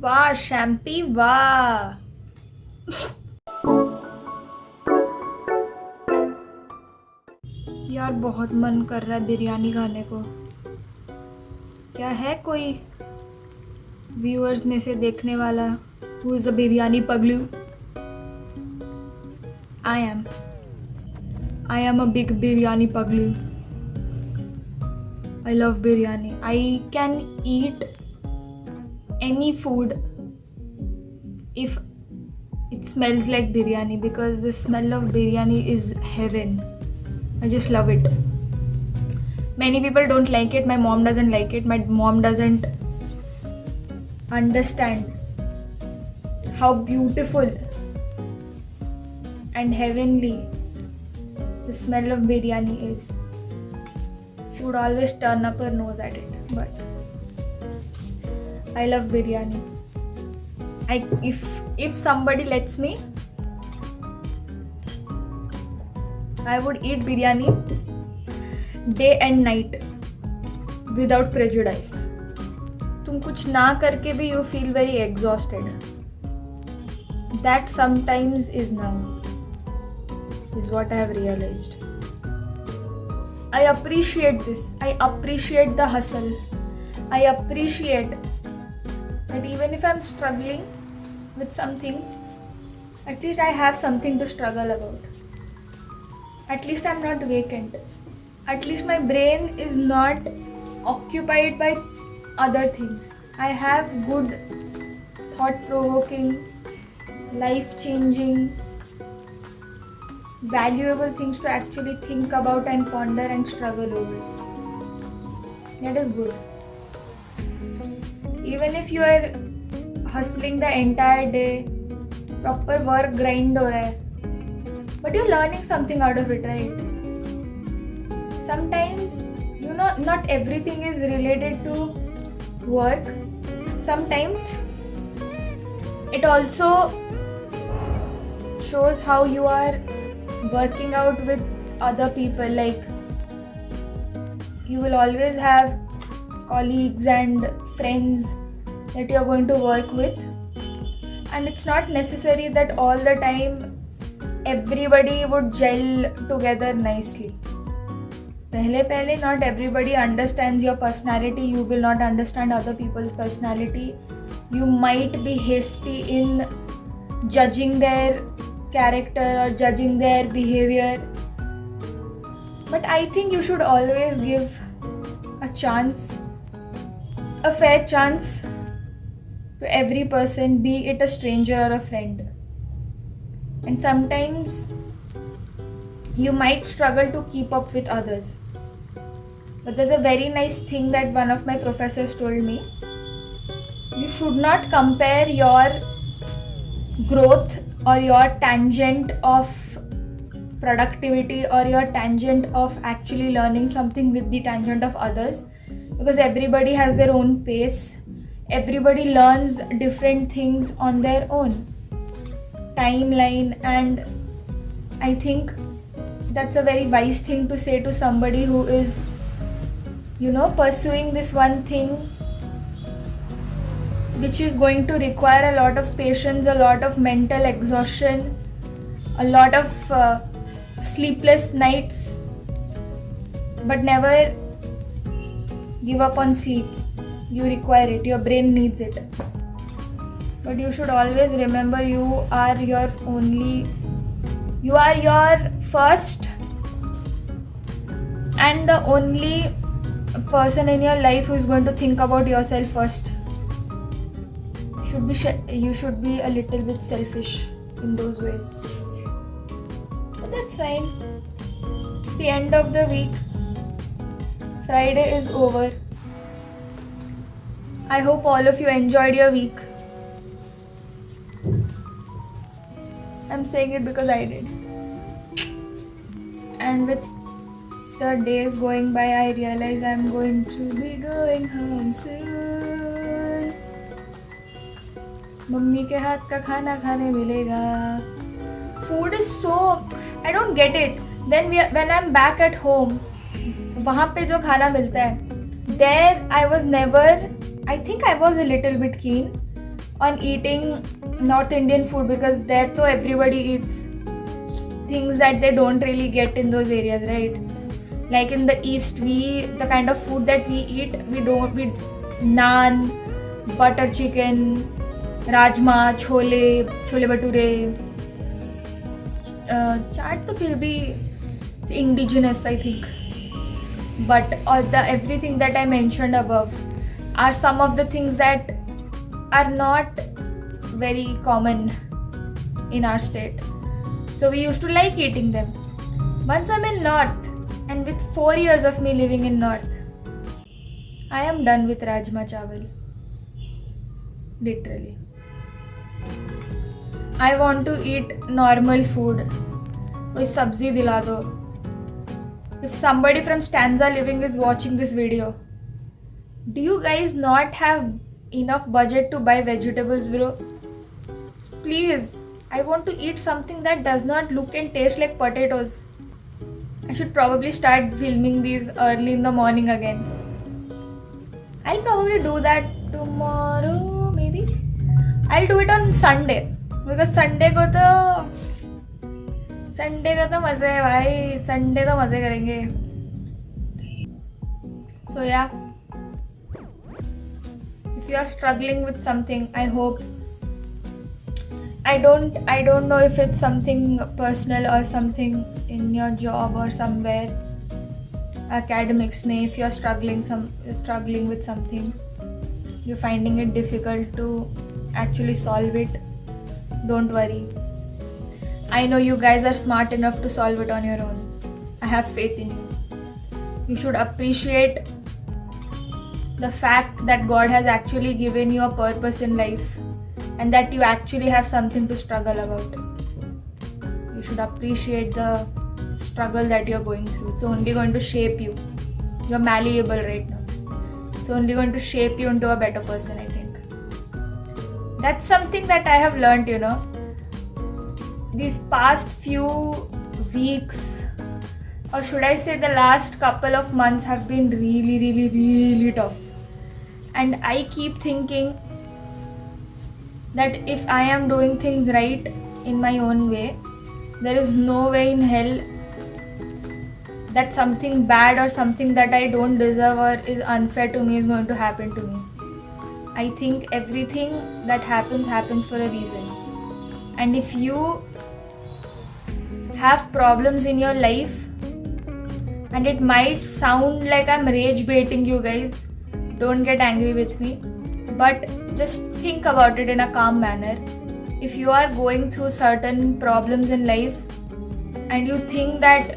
वाह शैम्पी वाह। यार बहुत मन कर रहा है बिरयानी खाने को। क्या है कोई व्यूअर्स में से देखने वाला हु इज अ बिरयानी पगलू? I am I am a big biryani पगलू। I love biryani. I can eat any food if it smells like biryani because the smell of biryani is heaven. I just love it. Many people don't like it. My mom doesn't like it. My mom doesn't understand how beautiful and heavenly the smell of biryani is. She would always turn up her nose at it, but I love biryani. If somebody lets me, I would eat biryani day and night without prejudice. तुम कुछ ना करके भी you feel very exhausted. That sometimes is now is what I have realized. I appreciate this. I appreciate the hustle. I appreciate that even if I'm struggling with some things, at least I have something to struggle about. At least I'm not vacant. At least my brain is not occupied by other things. I have good, thought-provoking, life-changing, valuable things to actually think about and ponder and struggle over. That is good. Even if you are hustling the entire day, proper work grind हो रहा है, but you're learning something out of it, right? Sometimes, not everything is related to work. Sometimes it also shows how you are working out with other people. Like, you will always have colleagues and friends that you're going to work with, and it's not necessary that all the time everybody would gel together nicely. पहले not everybody understands your personality. You will not understand other people's personality. You might be hasty in judging their character or judging their behavior, but I think you should always give a fair chance to every person, be it a stranger or a friend. And sometimes you might struggle to keep up with others, but there's a very nice thing that one of my professors told me. You should not compare your growth or your tangent of productivity or your tangent of actually learning something with the tangent of others, because everybody has their own pace. Everybody learns different things on their own timeline, and I think that's a very wise thing to say to somebody who is, pursuing this one thing which is going to require a lot of patience, a lot of mental exhaustion, a lot of sleepless nights, but never give up on sleep. You require it, your brain needs it. But you should always remember you are your first and the only person in your life who is going to think about yourself first. You should be a little bit selfish in those ways. But that's fine. It's the end of the week. Friday is over. I hope all of you enjoyed your week. I'm saying it because I did. And with the days going by, I realize I'm going to be going home soon. Mummy के हाथ का खाना खाने मिलेगा. Food is so, I don't get it. When I'm back at home, वहाँ पे जो खाना मिलता है, there I was never, I think I was a little bit keen on eating North Indian food, because there though everybody eats things that they don't really get in those areas, right? Like in the East, the kind of food that we eat, we naan, butter chicken, rajma, chole bhature, chaat to phir bhi it's indigenous, I think. But everything that I mentioned above are some of the things that are not very common in our state. So we used to like eating them. Once I'm in North, and with 4 years of me living in North, I am done with Rajma Chawal. Literally. I want to eat normal food. Koi sabzi dila do. If somebody from Stanza Living is watching this video, do you guys not have enough budget to buy vegetables, bro? Please, I want to eat something that does not look and taste like potatoes. I should probably start filming these early in the morning again. I'll probably do that tomorrow, maybe. I'll do it on Sunday, because Sunday को तो मजे है भाई. Sunday तो मजे करेंगे. So yeah, if you are struggling with something, I hope, I don't know if it's something personal or something in your job or somewhere, academics may, if you're struggling with something, you're finding it difficult to actually solve it, don't worry. I know you guys are smart enough to solve it on your own. I have faith in you. You should appreciate the fact that God has actually given you a purpose in life, and that you actually have something to struggle about. You should appreciate the struggle that you're going through. It's only going to shape you. You're malleable right now. It's only going to shape you into a better person, I think. That's something that I have learned, These past few weeks, or should I say the last couple of months, have been really, really, really tough. And I keep thinking that if I am doing things right in my own way, there is no way in hell that something bad or something that I don't deserve or is unfair to me is going to happen to me. I think everything that happens for a reason. And if you have problems in your life, and it might sound like I'm rage baiting you guys, don't get angry with me, but just think about it in a calm manner. If you are going through certain problems in life and you think that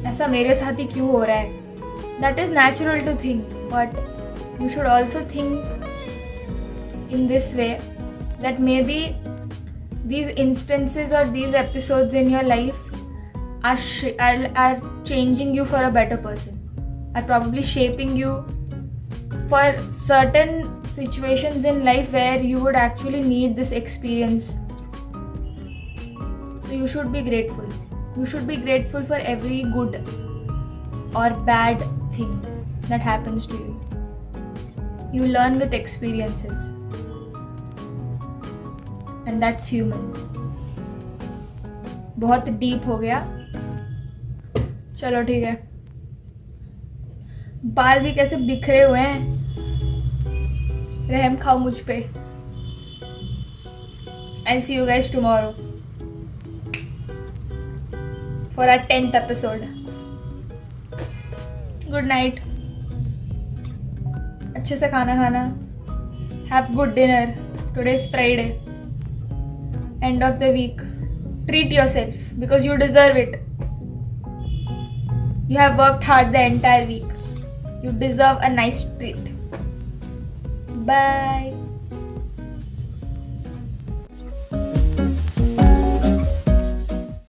ऐसा मेरे साथ ही क्यों हो रहा है, that is natural to think, but you should also think in this way that maybe these instances or these episodes in your life are changing you for a better person, are probably shaping you for certain situations in life where you would actually need this experience. So you should be grateful. You should be grateful for every good or bad thing that happens to you. You learn with experiences, and that's human. बहुत deep हो गया. चलो ठीक है. बाल भी कैसे बिखरे हुए हैं. रहम खाओ मुझ पे. I'll see you guys tomorrow for our 10th episode. Good night. अच्छे से खाना खाना. Have good dinner. Today's Friday. End of the week. Treat yourself because you deserve it. You have worked hard the entire week. You deserve a nice treat. Bye.